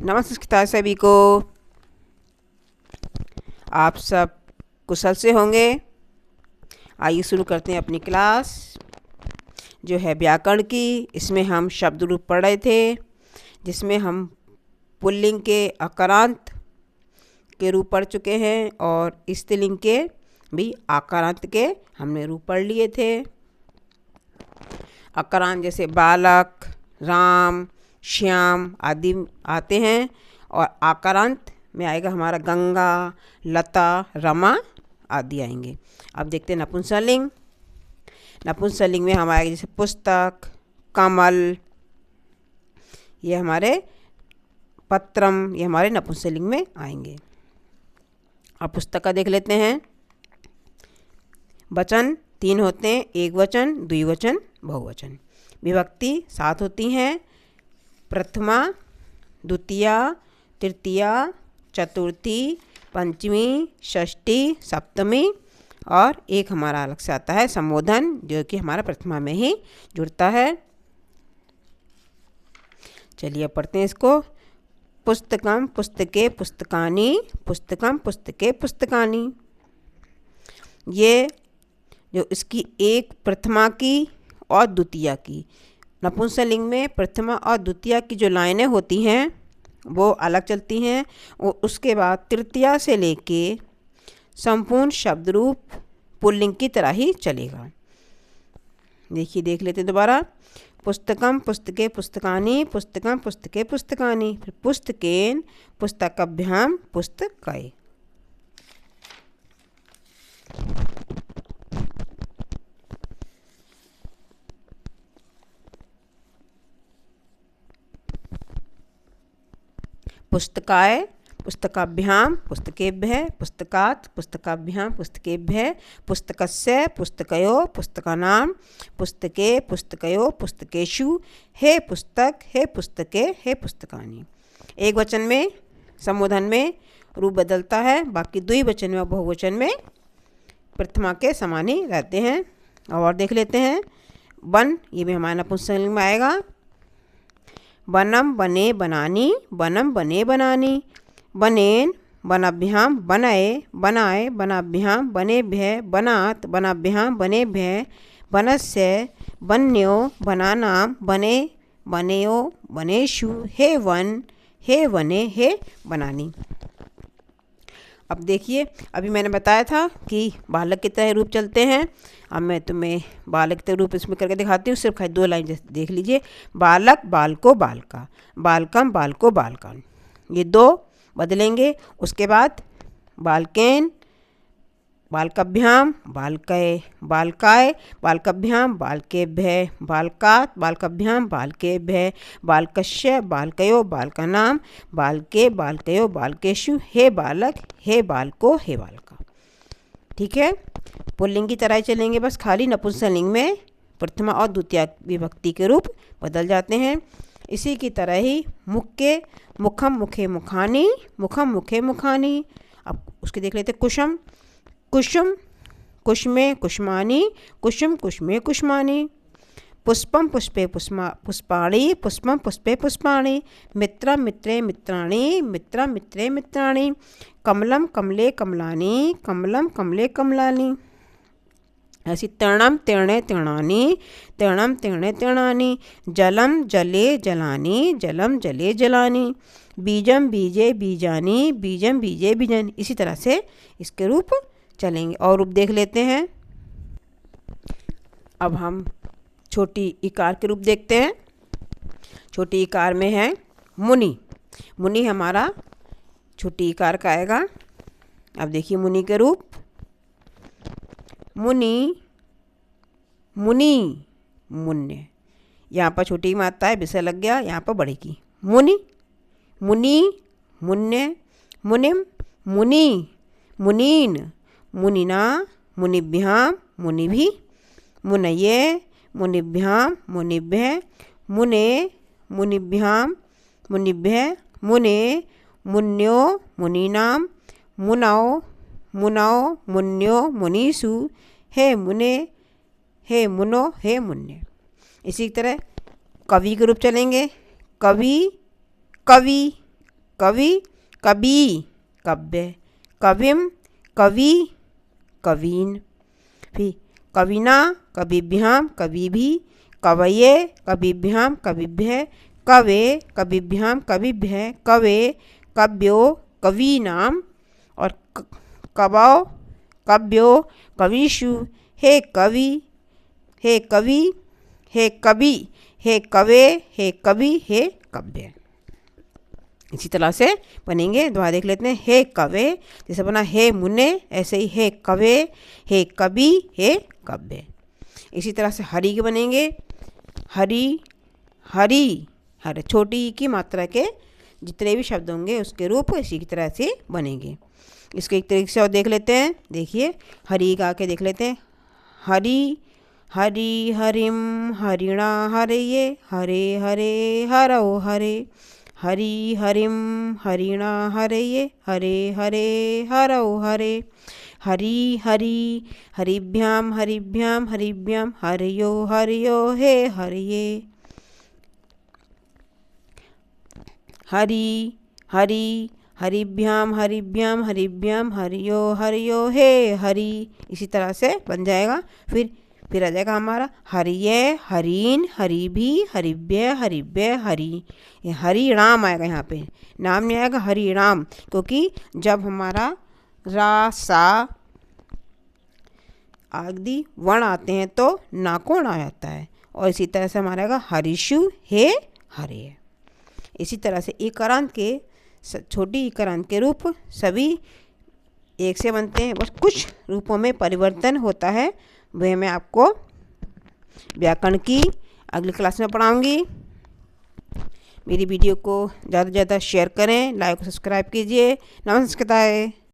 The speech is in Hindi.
नमस्कार सभी को। आप सब कुशल से होंगे। आइए शुरू करते हैं अपनी क्लास जो है व्याकरण की। इसमें हम शब्द रूप पढ़ रहे थे, जिसमें हम पुल्लिंग के अकारांत के रूप पढ़ चुके हैं और स्त्रीलिंग के भी आकारांत के हमने रूप पढ़ लिए थे। अकारांत जैसे बालक, राम, श्याम आदि आते हैं और आकारांत में आएगा हमारा गंगा, लता, रमा आदि आएंगे। अब देखते हैं नपुंसकलिंग। नपुंसकलिंग में हम आएंगे जैसे पुस्तक, कमल, ये हमारे पत्रम, ये हमारे नपुंसकलिंग में आएंगे। अब पुस्तक का देख लेते हैं। वचन 3 होते हैं, एक वचन, द्विवचन, बहुवचन। विभक्ति 7 होती हैं, प्रथमा, द्वितीया, तृतीया, चतुर्थी, पंचमी, षष्ठी, सप्तमी और एक हमारा अलग से आता है संबोधन, जो कि हमारा प्रथमा में ही जुड़ता है। चलिए पढ़ते हैं इसको। पुस्तकम, पुस्तके, पुस्तकानि, पुस्तकम, पुस्तके, पुस्तकानि। ये जो इसकी एक प्रथमा की और द्वितीया की, नपुंसकलिंग में प्रथमा और द्वितीया की जो लाइनें होती हैं वो अलग चलती हैं और उसके बाद तृतीया से लेके संपूर्ण शब्द रूप पुल्लिंग की तरह ही चलेगा। देखिए देख लेते हैं दोबारा। पुस्तकम, पुस्तके, पुस्तकानि, पुस्तकम, पुस्तके, पुस्तकानि। फिर पुस्तकेन, पुस्तकभ्याम, पुस्तकै। पुस्तकाय, पुस्तकाभ्याम, पुस्तकेभ्यः, पुस्तकात्, पुस्तकाभ्यां, पुस्तकेभ्यः, पुस्तकस्य, पुस्तकयोः, पुस्तकानां, पुस्तके, पुस्तकयोः, पुस्तकेषु, हे पुस्तक, हे पुस्तके, हे पुस्तकानि। एक वचन में संबोधन में रूप बदलता है, बाकी द्विवचन में और बहुवचन में प्रथमा के समान ही रहते हैं। और देख लेते हैं। वन, ये भी हमारा नपुंसकलिंग में आएगा। वनम, बने, बनानी, वनम, बने, बनानी। बनेन, वनाभ्याम, बनए, बनाए, वनाभ्याम, बनेभ्यः, बनात्, वनाभ्याम, बनेभ्यः, वनस्य, वन्यो, वनानां, बने, वनयो, वनेषु, हे वन, हे वने, हे वनानि। अब देखिए, अभी मैंने बताया था कि बालक की तरह रूप चलते हैं। अब मैं तुम्हें बालक के रूप इसमें करके दिखाती हूँ। सिर्फ 2 लाइन देख लीजिए। बालक, बालको, बालका, बालकम, बालको, बालकान। ये 2 बदलेंगे। उसके बाद बालकेन, बालकभ्याम, बालकय, बालकाय, बालकभ्याम, बालकेभ्यः, बालकात्, बालकभ्याम, बालकेभ्यः, बालकस्य, बालकयो, बालकानां, बालके, बालकयो, बालकेषु, हे बालक, हे बालको, हे बालका। ठीक है। पुल्लिंग की तरह चलेंगे, बस खाली नपुंसकलिंग में प्रथमा और द्वितीया विभक्ति के रूप बदल जाते हैं। इसी की तरह ही मुख्य, मुखम, मुखे, मुखानि, मुखम, मुखे, मुखानि। अब उसके देख लेते। कुशम, कुशम, कुष्मे, कुष्मानि, कुशम, कुष्मे, कुष्मानि। पुष्पम, पुष्पे, पुष्पाणि, पुष्पम, पुष्पे, पुष्पाणि। मित्रम, मित्रे, मित्राणि, मित्रम, मित्रे, मित्राणि। कमलम, कमले, कमलानि, कमलम, कमले, कमलानि। ऐसी तृणम, तृणे, तृणानि, तृणम, तृणे, तृणानि। जलम, जले, जलानि, जलम, जले, जलानि। बीजम, बीजे, बीजानि, बीजम, बीजे, बीजानि। इसी तरह से इसके रूप चलेंगे। और रूप देख लेते हैं। अब हम छोटी इकार के रूप देखते हैं। छोटी इकार में है मुनि। मुनि हमारा छोटी इकार का आएगा। अब देखिए मुनि के रूप। मुनि, मुनि, मुन्य। यहाँ पर छोटी मात्रा है, विषय लग गया। यहाँ पर बड़ी की। मुनि, मुनि, मुन्य, मुनिम, मुनि, मुनीन, मुनिना, मुनिभ्याम, मुनिभि, मुनये, मुनिभ्याम, मुनिभ्यः, मुने, मुनिभ्याम, मुनिभ्यः, मुने, मुन्यो, मुनीनां, मुनौ, मुनौ, मुन्यो, मुनीषु, हे मुने, हे मुनो, हे मुन्य। इसी तरह कवि के रूप चलेंगे। कवि, कवि, कवि, कवि, कव्य, कविम, कवि, कवीन। फिर कविना, कविभ्याम, कविभि, कवये, कविभ्याम, कविभ्य, कवे, कविभ्याम, कविभ्य, कवे, कव्यो, कवीनाम। और कवौ, कव्यो, कविषु। हे कवि, हे कवि, हे कवि, हे कवे, हे कवि, हे कव्य। इसी तरह से बनेंगे। दोबारा देख लेते हैं। हे कवे, जैसे बना हे मुने, ऐसे ही हे कवे, हे कवि, हे कव्य। इसी तरह से हरि के बनेंगे। हरि, हरि, हर छोटी ई की मात्रा के जितने भी शब्द होंगे उसके रूप इसी की तरह से बनेंगे। इसको एक तरीके से और देख लेते हैं। देखिए हरि गा के देख लेते हैं। हरि, हरि हरिम हरिणा हरये, हरे हरे हरौ हरे। हरि हरिम हरिणा हरये, हरे हरे हरौ हरे। हरि हरि हरिभ्याम हरिभ्याम हरिभ्याम, हरयो हरयो हे हरये। हरि हरि हरिभ्याम हरिभ्याम हरिभ्याम, हरयो हरयो हे हरि। इसी तरह से बन जाएगा। फिर आ जाएगा हमारा हरिये, हरीन, हरिभि, हरिभ्य, हरिभ्य, हरि। ये हरिणाम आएगा। यहाँ पे नाम नहीं आएगा, हरिणाम, क्योंकि जब हमारा रा सा आदि वर्ण आते हैं तो नाकोण आ जाता है। और इसी तरह से हमारा आएगा हरिषु हे हरे। इसी तरह से इकारांत के छोटी इकारांत के रूप सभी एक से बनते हैं, बस कुछ रूपों में परिवर्तन होता है। वह मैं आपको व्याकरण की अगली क्लास में पढ़ाऊंगी। मेरी वीडियो को ज़्यादा से ज़्यादा शेयर करें, लाइक और सब्सक्राइब कीजिए। नमस्कार।